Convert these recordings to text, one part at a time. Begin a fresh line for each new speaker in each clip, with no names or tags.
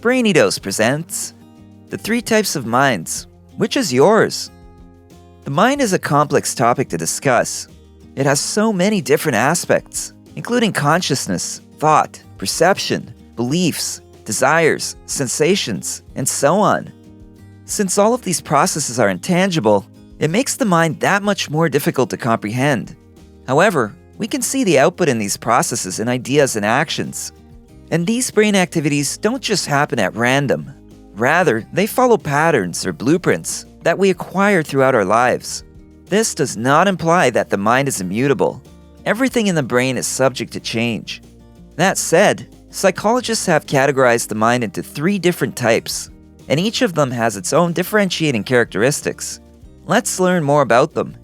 BRAINY presents the 3 types of minds. Which is yours? The mind is a complex topic to discuss. It has so many different aspects, including consciousness, thought, perception, beliefs, desires, sensations, and so on. Since all of these processes are intangible, it makes the mind that much more difficult to comprehend. However, we can see the output in these processes in ideas and actions. And these brain activities don't just happen at random. Rather, they follow patterns or blueprints that we acquire throughout our lives. This does not imply that the mind is immutable. Everything in the brain is subject to change. That said, psychologists have categorized the mind into 3 different types, and each of them has its own differentiating characteristics. Let's learn more about them.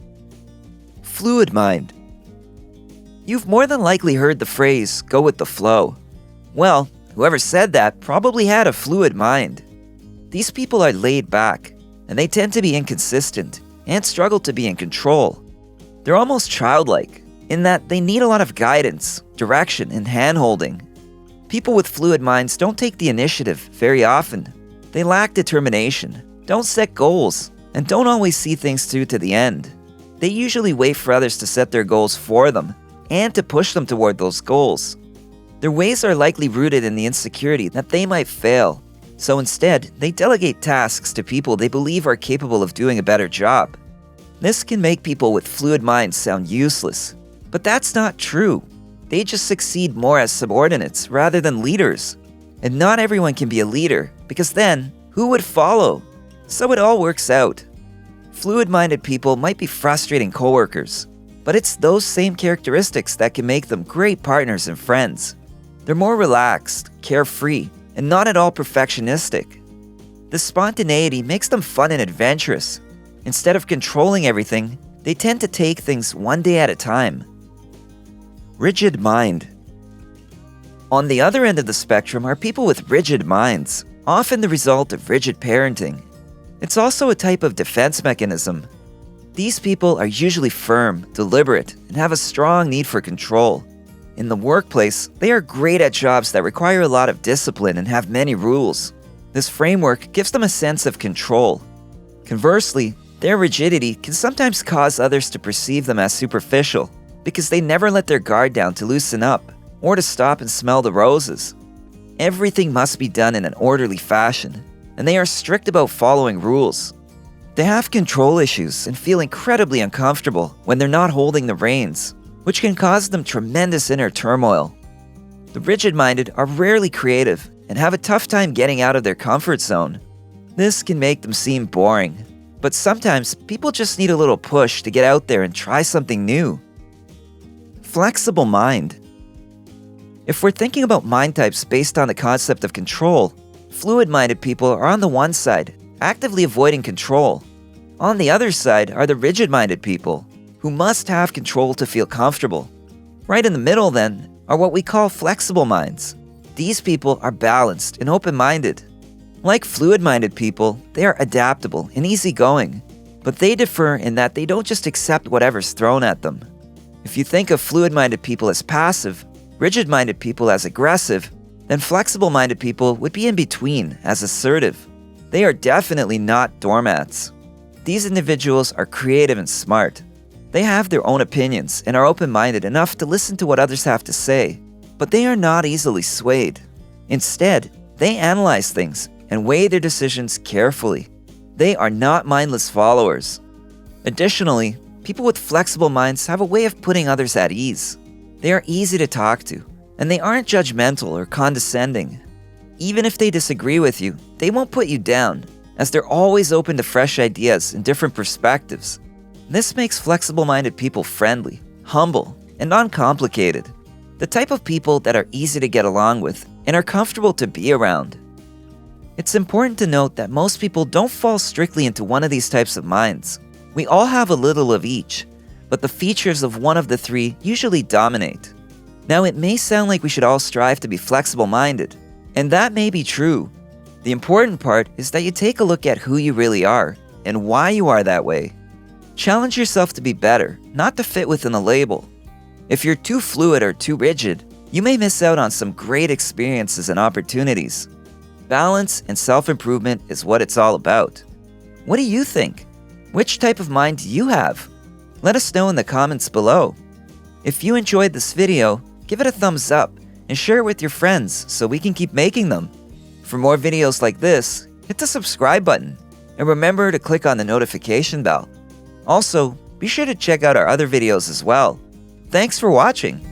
Fluid mind. You've more than likely heard the phrase, go with the flow. Well, whoever said that probably had a fluid mind. These people are laid back, and they tend to be inconsistent and struggle to be in control. They're almost childlike, in that they need a lot of guidance, direction, and hand-holding. People with fluid minds don't take the initiative very often. They lack determination, don't set goals, and don't always see things through to the end. They usually wait for others to set their goals for them, and to push them toward those goals. Their ways are likely rooted in the insecurity that they might fail, so instead, they delegate tasks to people they believe are capable of doing a better job. This can make people with fluid minds sound useless, but that's not true. They just succeed more as subordinates rather than leaders. And not everyone can be a leader, because then, who would follow? So it all works out. Fluid-minded people might be frustrating coworkers, but it's those same characteristics that can make them great partners and friends. They're more relaxed, carefree, and not at all perfectionistic. The spontaneity makes them fun and adventurous. Instead of controlling everything, they tend to take things one day at a time. Rigid mind. On the other end of the spectrum are people with rigid minds, often the result of rigid parenting. It's also a type of defense mechanism. These people are usually firm, deliberate, and have a strong need for control. In the workplace, they are great at jobs that require a lot of discipline and have many rules. This framework gives them a sense of control. Conversely, their rigidity can sometimes cause others to perceive them as superficial, because they never let their guard down to loosen up, or to stop and smell the roses. Everything must be done in an orderly fashion, and they are strict about following rules. They have control issues and feel incredibly uncomfortable when they're not holding the reins, which can cause them tremendous inner turmoil. The rigid-minded are rarely creative and have a tough time getting out of their comfort zone. This can make them seem boring, but sometimes people just need a little push to get out there and try something new. Flexible mind. If we're thinking about mind types based on the concept of control, fluid-minded people are on the one side, actively avoiding control. On the other side are the rigid-minded people, who must have control to feel comfortable. Right in the middle, then, are what we call flexible minds. These people are balanced and open-minded. Like fluid-minded people, they are adaptable and easygoing, but they differ in that they don't just accept whatever's thrown at them. If you think of fluid-minded people as passive, rigid-minded people as aggressive, then flexible-minded people would be in between as assertive. They are definitely not doormats. These individuals are creative and smart. They have their own opinions and are open-minded enough to listen to what others have to say, but they are not easily swayed. Instead, they analyze things and weigh their decisions carefully. They are not mindless followers. Additionally, people with flexible minds have a way of putting others at ease. They are easy to talk to, and they aren't judgmental or condescending. Even if they disagree with you, they won't put you down, as they're always open to fresh ideas and different perspectives. This makes flexible-minded people friendly, humble, and uncomplicated. The type of people that are easy to get along with and are comfortable to be around. It's important to note that most people don't fall strictly into one of these types of minds. We all have a little of each, but the features of one of the 3 usually dominate. Now, it may sound like we should all strive to be flexible-minded, and that may be true. The important part is that you take a look at who you really are and why you are that way. Challenge yourself to be better, not to fit within a label. If you're too fluid or too rigid, you may miss out on some great experiences and opportunities. Balance and self-improvement is what it's all about. What do you think? Which type of mind do you have? Let us know in the comments below. If you enjoyed this video, give it a thumbs up and share it with your friends so we can keep making them. For more videos like this, hit the subscribe button and remember to click on the notification bell. Also, be sure to check out our other videos as well. Thanks for watching.